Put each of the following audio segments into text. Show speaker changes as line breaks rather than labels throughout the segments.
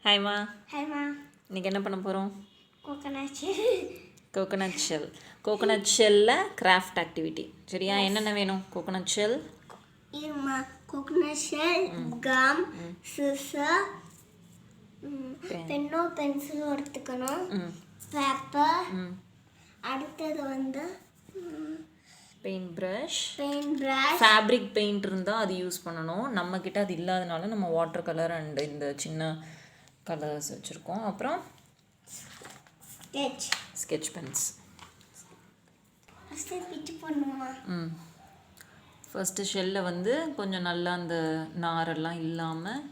ஹாய்மா.
ஹாய்மா.
இன்றைக்கி என்ன பண்ண போகிறோம்?
Coconut
shell. கோகனட் ஷெல்லில் கிராஃப்ட் ஆக்டிவிட்டி. சரியா? என்னென்ன வேணும்? Coconut shell,
coconut shell, gum, scissor, பென்னோ பென்சிலும் எடுத்துக்கணும், பேப்பர், அடுத்தது
பெயிண்ட் ப்ரஷ்,
ஃபேப்ரிக்
பெயிண்ட் இருந்தால் அது யூஸ் பண்ணணும். நம்மக்கிட்ட அது இல்லாதனால நம்ம வாட்டர் கலர் அண்ட் இந்த சின்ன கலர்ஸ் வச்சுருக்கோம். அப்புறம் ஸ்கெட்ச் பென்ஸ். ஃபஸ்ட்டு ஷெல்லை கொஞ்சம் நல்லா அந்த நாரெல்லாம் இல்லாமல்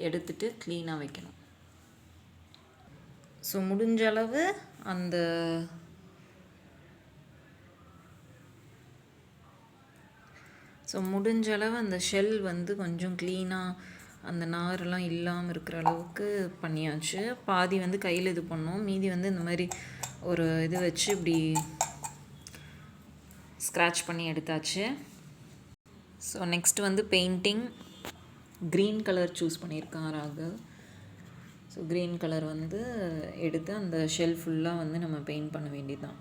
எடுத்துட்டு க்ளீனாக வைக்கணும். ஸோ முடிஞ்ச அளவு அந்த ஷெல் கொஞ்சம் க்ளீனாக அந்த நாரெல்லாம் இல்லாமல் இருக்கிற அளவுக்கு பண்ணியாச்சு. பாதி கையில் இது பண்ணோம், மீதி இந்த மாதிரி ஒரு இது வச்சு இப்படி ஸ்க்ராட்ச் பண்ணி எடுத்தாச்சு. So next painting. Green colour choose பண்ணியிருக்கான் ராகு. ஸோ க்ரீன் கலர் எடுத்து அந்த ஷெல் ஃபுல்லாக நம்ம பெயிண்ட் பண்ண வேண்டியதுதான்.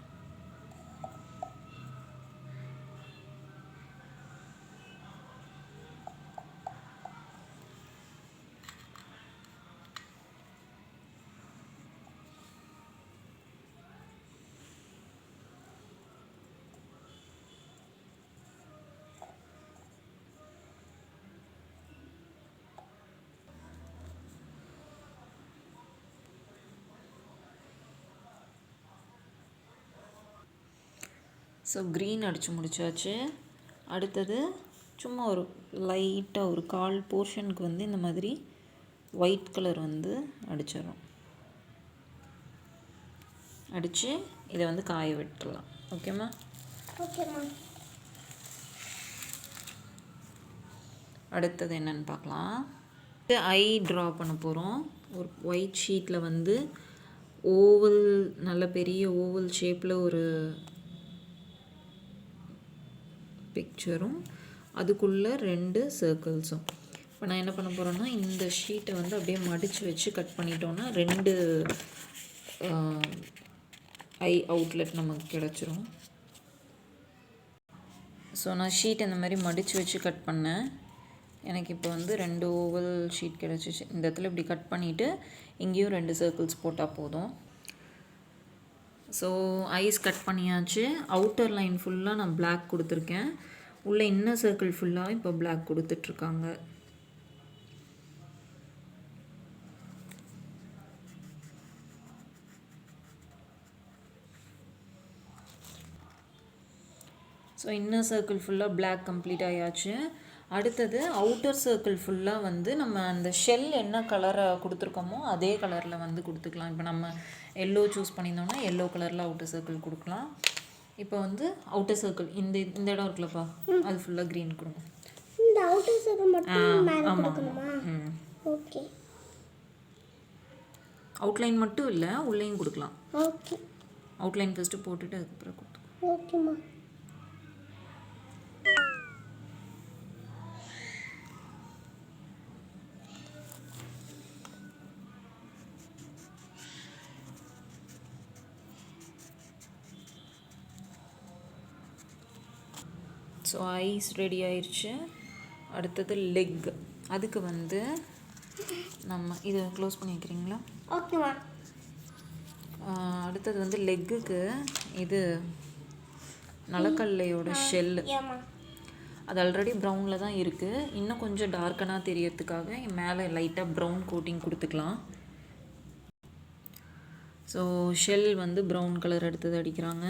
ஸோ க்ரீன் அடித்து முடிச்சாச்சு. அடுத்தது சும்மா ஒரு லைட்டாக ஒரு கால் போர்ஷனுக்கு இந்த மாதிரி ஒயிட் கலர் அடிச்சிடறோம். அடித்து இதை காய விட்டுடலாம். ஓகேம்மா?
ஓகேம்மா.
அடுத்தது என்னென்னு பார்க்கலாம். ஐ ட்ரா பண்ண போகிறோம். ஒரு ஒயிட் ஷீட்டில் ஓவல், நல்ல பெரிய ஓவல் ஷேப்பில் ஒரு பிக்சரும் அதுக்குள்ளே 2 சர்க்கிள்ஸும். இப்போ நான் என்ன பண்ண போகிறேன்னா, இந்த ஷீட்டை அப்படியே மடித்து வச்சு கட் பண்ணிட்டோன்னா 2 ஐ அவுட்லெட் நமக்கு கிடச்சிரும். ஸோ நான் ஷீட் இந்த மாதிரி மடித்து வச்சு கட் பண்ணேன். எனக்கு இப்போ 2 ஓவல் ஷீட் கிடச்சிச்சு. இந்த இடத்துல இப்படி கட் பண்ணிவிட்டு இங்கேயும் 2 சர்க்கிள்ஸ் போட்டால் போதும். ஸோ ஐஸ் கட் பண்ணியாச்சு. அவுட்டர் லைன் ஃபுல்லாக நான் பிளாக் கொடுத்துருக்கேன். உள்ள இன்னர் சர்க்கிள் ஃபுல்லாக இப்போ பிளாக் கொடுத்துட்ருக்காங்க. ஸோ இன்னர் சர்க்கிள் ஃபுல்லாக பிளாக் கம்ப்ளீட் ஆயாச்சு. அடுத்தது அவுட்டர் சர்க்கிள் ஃபுல்லாக நம்ம அந்த ஷெல் என்ன கலரை கொடுத்துருக்கோமோ அதே கலரில் கொடுத்துக்கலாம். இப்போ நம்ம எல்லோ சூஸ் பண்ணியிருந்தோம்னா எல்லோ கலரில் அவுட்டர் சர்க்கிள் கொடுக்கலாம். இப்போ அவுட்டர் சர்க்கிள் இந்த இடம் இருக்குல்லப்பா, அது ஃபுல்லாக க்ரீன் கொடுங்க.
இந்த அவுட்டர் சர்க்கிள் மட்டும் மேலே கொடுக்கணுமா? ஓகே.
அவுட்லைன் மட்டும் இல்லை, உள்ளேயும் கொடுக்கலாம்.
ஓகே.
அவுட்லைன் ஃபஸ்ட்டு போட்டுட்டு அதுக்கப்புறம் கொடுத்து.
ஓகேம்மா.
ஸோ ஐஸ் ரெடி ஆயிடுச்சு. அடுத்தது லெக். அதுக்கு நம்ம இதை க்ளோஸ் பண்ணி வைக்கிறீங்களா?
ஓகேவா.
அடுத்தது லெக்குக்கு இது நலக்கல்லையோட ஷெல்லு. அது ஆல்ரெடி ப்ரௌனில் தான் இருக்குது. இன்னும் கொஞ்சம் டார்க்கனாக தெரியறதுக்காக மேலே லைட்டாக ப்ரௌன் கோட்டிங் கொடுத்துக்கலாம். ஸோ ஷெல் ப்ரௌன் கலர் எடுத்தது அடிக்கிறாங்க.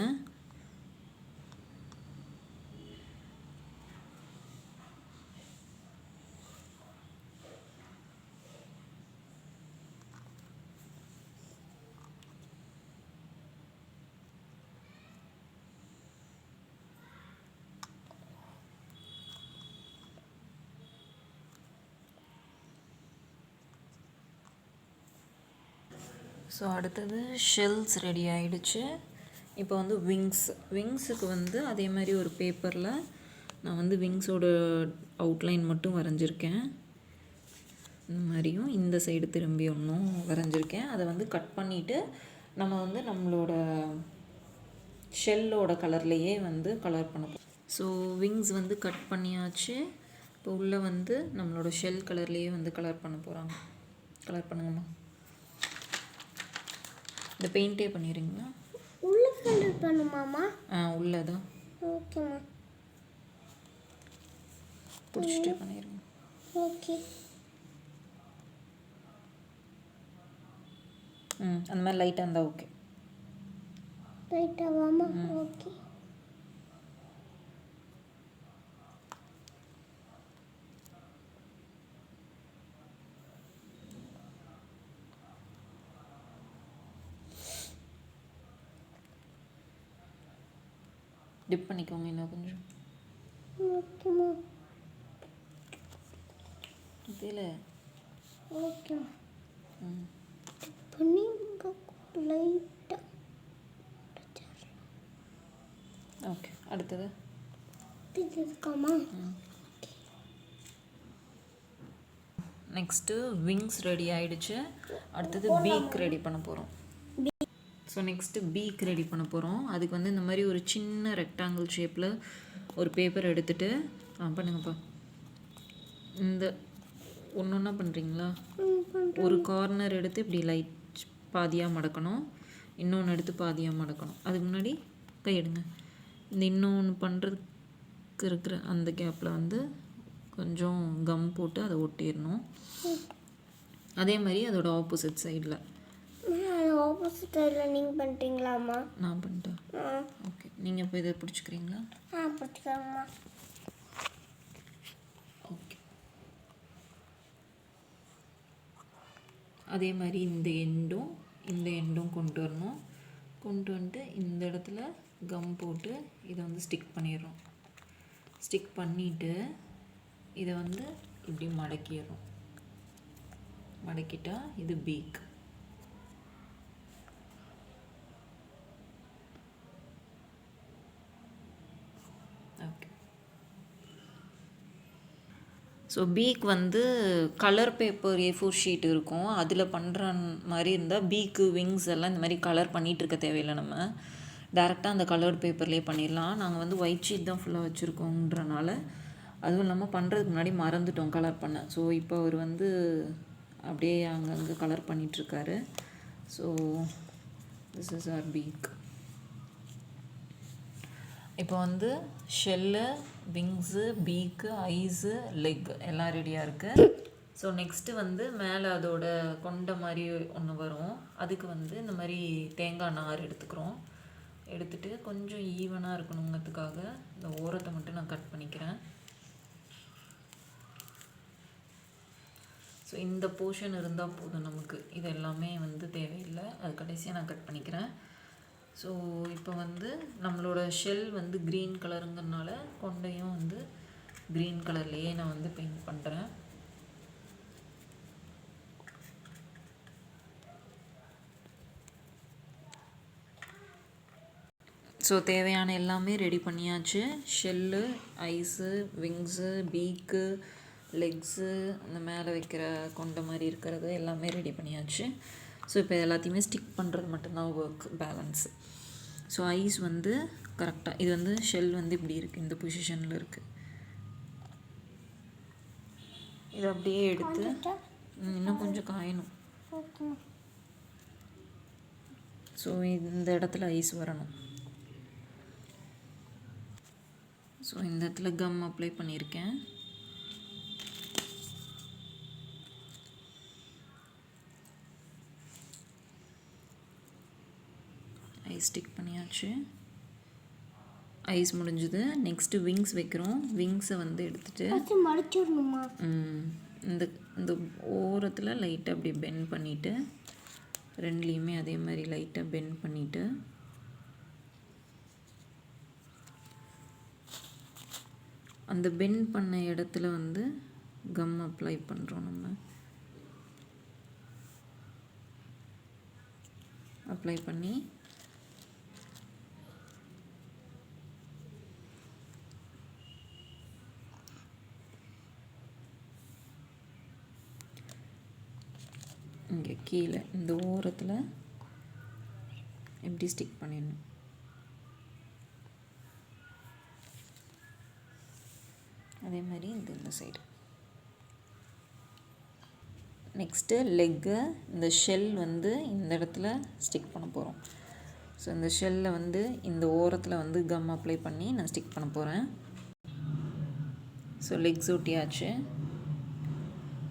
ஸோ அடுத்தது ஷெல்ஸ் ரெடி ஆகிடுச்சு. இப்போ விங்ஸுக்கு அதே மாதிரி ஒரு பேப்பரில் நான் விங்ஸோட அவுட்லைன் மட்டும் வரைஞ்சிருக்கேன். இந்த மாதிரியும் இந்த சைடு திரும்பி ஒன்றும் வரைஞ்சிருக்கேன். அதை வந்து கட் பண்ணிவிட்டு நம்ம வந்து நம்மளோட ஷெல்லோட கலர்லேயே வந்து கலர் பண்ண போகிறோம். ஸோ விங்ஸ் வந்து கட் பண்ணியாச்சு. இப்போ உள்ளே வந்து நம்மளோட ஷெல் கலர்லேயே வந்து கலர் பண்ண போகிறாங்க. கலர் பண்ணுங்கம்மா. இந்த பெயிண்டே பண்ணிடுறீங்களா?
உள்ள கலர் பண்ணுமாமா?
உள்ளதான்.
ஓகேம்மா.
பிடிச்சிட்டே பண்ணிடுங்க.
ஓகே.
அந்த மாதிரி லைட்டாக இருந்தால் ஓகே.
லைட்டாவாமா? ஓகே.
டிப் பண்ணிக்கோங்க இன்னும் கொஞ்சம்.
ஓகேம்மா.
இதில்
ஓகேம்மா. பண்ணி லைட்டாக.
ஓகே. அடுத்தது
இது இருக்காமா?
நெக்ஸ்ட்டு விங்ஸ் ரெடி ஆகிடுச்சு. அடுத்தது பீக் ரெடி பண்ண போகிறோம். ஸோ நெக்ஸ்ட்டு பீக் ரெடி பண்ண போகிறோம். அதுக்கு வந்து இந்த மாதிரி ஒரு சின்ன ரெக்டாங்கிள் ஷேப்பில் ஒரு பேப்பர் எடுத்துகிட்டு பண்ணுங்கப்பா. இந்த ஒன்று ஒன்றா பண்ணுறீங்களா? ஒரு கார்னர் எடுத்து இப்படி லைட் பாதியாக மடக்கணும், இன்னொன்று எடுத்து பாதியாக மடக்கணும். அதுக்கு முன்னாடி கையெடுங்க. இந்த இன்னொன்று பண்ணுறதுக்கு இருக்கிற அந்த கேப்பில் வந்து கொஞ்சம் கம் போட்டு அதை ஒட்டிடணும். அதே மாதிரி அதோட ஆப்போசிட் சைடில்.
ஆப்போசிட் சைடில் நீங்கள் பண்ணிட்டீங்களாம்மா?
நான் பண்ணிட்டேன். ஓகே. நீங்கள் இப்போ இதை பிடிச்சிக்கிறீங்களா?
பிடிச்சிக்கோங்கம்மா.
ஓகே. அதே மாதிரி இந்த எண்டும் கொண்டு வரணும். கொண்டு வந்துட்டு இந்த இடத்துல கம் போட்டு இதை வந்து ஸ்டிக் பண்ணிடுறோம். ஸ்டிக் பண்ணிவிட்டு இதை வந்து இப்படி மடக்கிடுறோம். மடக்கிட்டா இது பீக். ஓகே. ஸோ பீக் வந்து கலர் பேப்பர் A4 ஷீட் இருக்கும், அதில் பண்ணுற மாதிரி இருந்தால் பீக்கு விங்ஸ் எல்லாம் இந்த மாதிரி கலர் பண்ணிகிட்டு இருக்க தேவையில்லை. நம்ம டேரெக்டாக அந்த கலர்டு பேப்பர்லேயே பண்ணிடலாம். நாங்கள் வந்து ஒயிட் ஷீட் தான் ஃபுல்லாக வச்சுருக்கோன்றனால, அதுவும் இல்லாமல் பண்ணுறதுக்கு முன்னாடி மறந்துட்டோம் கலர் பண்ண. ஸோ இப்போ அவர் வந்து அப்படியே அங்கங்கே கலர் பண்ணிகிட்ருக்காரு. So this is our beak. இப்போ வந்து shell, wings, beak, eyes, leg எல்லாம் ரெடியாக இருக்குது. ஸோ நெக்ஸ்ட்டு வந்து மேலே அதோட கொண்ட மாதிரி ஒன்று வரும். அதுக்கு வந்து இந்த மாதிரி தேங்காய் நார் எடுத்துக்கிறோம். எடுத்துகிட்டு கொஞ்சம் ஈவனாக இருக்கணுங்கிறதுக்காக இந்த ஓரத்தை மட்டும் நான் கட் பண்ணிக்கிறேன். ஸோ இந்த போர்ஷன் இருந்தால் போதும் நமக்கு. இது எல்லாமே வந்து தேவையில்லை, அது கடைசியாக நான் கட் பண்ணிக்கிறேன். ஸோ இப்போ வந்து நம்மளோட ஷெல் வந்து க்ரீன் கலருங்கிறதுனால கொண்டையும் வந்து க்ரீன் கலர்லேயே நான் வந்து பெயிண்ட் பண்ணுறேன். ஸோ தேவையான எல்லாமே ரெடி பண்ணியாச்சு. ஷெல்லு, ஐஸு, விங்ஸு, பீக்கு, லெக்ஸு, அந்த மேலே வைக்கிற கொண்ட மாதிரி இருக்கிறது எல்லாமே ரெடி பண்ணியாச்சு. ஸோ இப்போ எல்லாத்தையுமே ஸ்டிக் பண்ணுறது மட்டும்தான் ஒர்க் பேலன்ஸு. ஸோ ஐஸ் வந்து கரெக்டாக இது வந்து ஷெல் வந்து இப்படி இருக்குது, இந்த பொசிஷனில் இருக்குது. இதை அப்படியே எடுத்து இன்னும் கொஞ்சம் காயணும். ஸோ இந்த இடத்துல ஐஸ் வரணும். ஸோ இந்த இடத்துல கம் அப்ளை பண்ணியிருக்கேன். ஐஸ் ஸ்டிக் பண்ணியாச்சு. ஐஸ் முடிஞ்சுது. நெக்ஸ்ட்டு விங்ஸ் வைக்கிறோம். விங்ஸை வந்து எடுத்துகிட்டு
மடிச்சிடணுமா?
இந்த இந்த ஓரத்தில் லைட்டாக அப்படி பெண்ட் பண்ணிவிட்டு, ரெண்டுலேயுமே அதே மாதிரி லைட்டாக பெண்ட் பண்ணிவிட்டு, அந்த பெண்ட் பண்ண இடத்துல வந்து கம் அப்ளை பண்ணுறோம். நம்ம அப்ளை பண்ணி இங்கே கீழே இந்த ஓரத்தில் இப்படி ஸ்டிக் பண்ணிடணும். அதே மாதிரி இந்த சைடு. நெக்ஸ்ட்டு லெக்கு, இந்த ஷெல் வந்து இந்த இடத்துல ஸ்டிக் பண்ண போகிறோம். ஸோ இந்த ஷெல்லை வந்து இந்த ஓரத்தில் வந்து கம் அப்ளை பண்ணி நான் ஸ்டிக் பண்ண போகிறேன். ஸோ லெக்ஸ் ஒட்டியாச்சு.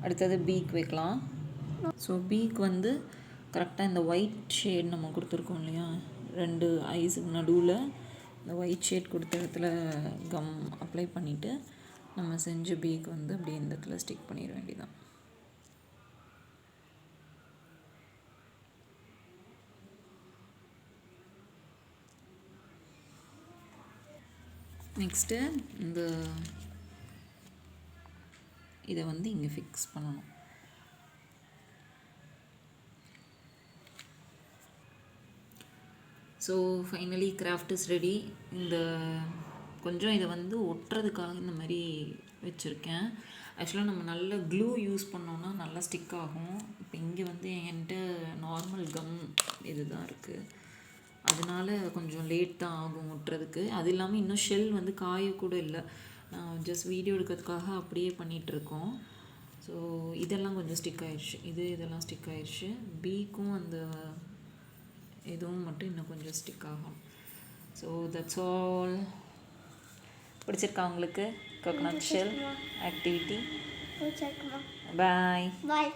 அடுத்தது பீக் வைக்கலாம். ஸோ பீக் வந்து கரெக்டாக இந்த ஒயிட் ஷேட் நம்ம கொடுத்துருக்கோம் இல்லையா, 2 ஐஸுக்கு நடுவில் இந்த ஒயிட் ஷேட் கொடுத்த இடத்துல கம் அப்ளை பண்ணிவிட்டு நம்ம செஞ்ச பீக் வந்து அப்படியே இந்த இடத்துல ஸ்டிக் பண்ணிட வேண்டியதான். நெக்ஸ்ட்டு இந்த இதை வந்து இங்கே ஃபிக்ஸ் பண்ணணும். So finally craft is ready. இந்த கொஞ்சம் இதை வந்து ஒட்டுறதுக்காக இந்த மாதிரி வச்சுருக்கேன். ஆக்சுவலாக நம்ம நல்ல க்ளூ யூஸ் பண்ணோன்னா நல்லா ஸ்டிக் ஆகும். இப்போ இங்கே வந்து என்கிட்ட நார்மல் கம் இது தான் இருக்குது, அதனால கொஞ்சம் லேட் தான் ஆகும் ஒட்டுறதுக்கு. அது இல்லாமல் இன்னும் ஷெல் வந்து காயக்கூட இல்லை, நான் ஜஸ்ட் வீடியோ எடுக்கிறதுக்காக அப்படியே பண்ணிகிட்ருக்கோம். ஸோ இதெல்லாம் கொஞ்சம் ஸ்டிக் ஆயிடுச்சு, இதெல்லாம் ஸ்டிக் ஆயிடுச்சு. பீக்கும் அந்த இதுவும் மட்டும் இன்னும் கொஞ்சம் ஸ்டிக் ஆகும். So that's all. பிடிச்சிருக்கா உங்களுக்கு கோகோனட் ஷெல் ஆக்டிவிட்டி?
பிடிச்சிருக்குமா?
பாய்.
பாய்.